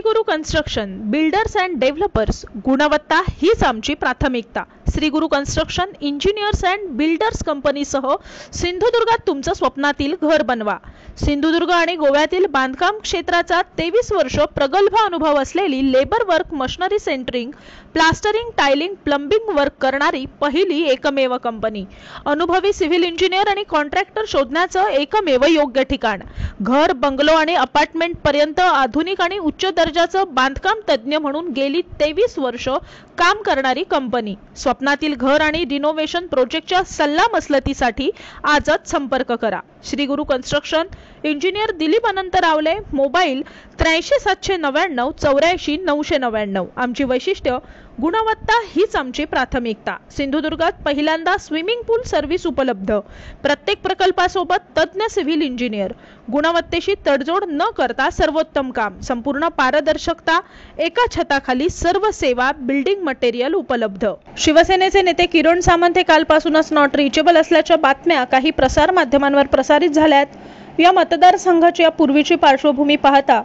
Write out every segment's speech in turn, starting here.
Guru construction builders and developers गुणवत्ता हीच आमची प्राथमिकता। श्री गुरु कन्स्ट्रक्शन इंजिनियर्स अँड बिल्डर्स कंपनीसह सिंधुदुर्गात तुमचं स्वप्नातील घर बनवा। सिंधुदुर्ग आणि गोव्यातील बांधकाम क्षेत्राचा 23 वर्ष प्रगल्भ अनुभव असलेली labour work machinery centring plastering tiling plumbing work करणारी पहिली एकमेव कंपनी। अनुभवी सिव्हिल इंजिनियर आणि कॉन्ट्रॅक्टर शोधण्याचं एकमेव योग्य ठिकाण। घर बंगलो आणि अपार्टमेंट पर्यंत आधुनिक आणि उच्च दर्जाचं बांधकाम तज्ञ म्हणून गेली 23 वर्ष काम करणारी कंपनी। स्वप्नातील घर आणि रिनोव्हेशन प्रोजेक्टच्या सल्लामसलतीसाठी आजच संपर्क करा। श्री गुरु कन्स्ट्रक्शन इंजिनियर दिलीप अनंत रावले, मोबाईल 83 799 84 999। आमची वैशिष्ट्य गुणवत्ता हीच आमची प्राथमिकता। सिंधुदुर्गात पहिल्यांदा स्विमिंग पूल सर्व्हिस उपलब्ध। प्रत्येक प्रकल्पासोबत तज्ञ सिव्हिल इंजिनियर। गुणवत्तेशी तडजोड न करता सर्वोत्तम काम, संपूर्ण पारदर्शकता, एका छताखाली सर्व सेवा, बिल्डिंग मटेरियल उपलब्ध। शिवसेनेचे नेते किरण सामंत हे कालपासूनच नॉट रिचेबल असल्याच्या बातम्या काही प्रसार माध्यमांवर प्रसारित झाल्यात। या मतदारसंघाची पूर्वीची पार्श्वभूमी पाहता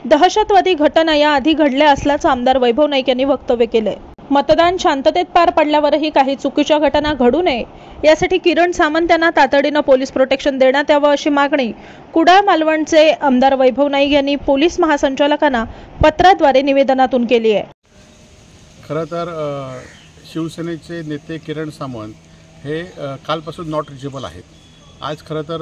दहशतवादी घटना या आधी घडल्या असल्याचं आमदार वैभव नाईक यांनी वक्तव्य केलंय। मतदान शांततेत पार पडल्यावरही काही चुकीच्या घटना घडू नये यासाठी किरण सामंत यांना तातडीनं पोलीस प्रोटेक्शन देण्यात यावं अशी मागणी कुडाळ मालवणचे आमदार वैभव नाईक यांनी पोलीस महासंचालकांना पत्राद्वारे निवेदनातून केली आहे। खरं तर शिवसेनेचे नेते किरण सामंत हे कालपासून नॉट रिचेबल आहेत। आज खरं तर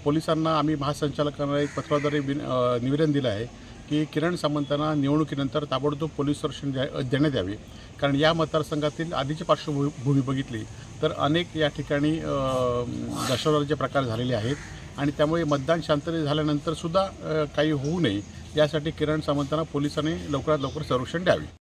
पोलिसांना आम्ही महासंचालकांना एक पत्राद्वारे निवेदन दिलं आहे की किरण सामंतांना निवडणुकीनंतर ताबडतोब पोलीस संरक्षण देण्यात यावे। कारण या मतदारसंघातील आधीची पार्श्वभूमी बघितली तर अनेक या ठिकाणी दहशतवादाचे प्रकार झालेले आहेत आणि त्यामुळे मतदान शांततेत झाल्यानंतर सुद्धा काही होऊ नये यासाठी किरण सामंतांना पोलिसांनी लवकरात लवकर संरक्षण द्यावे।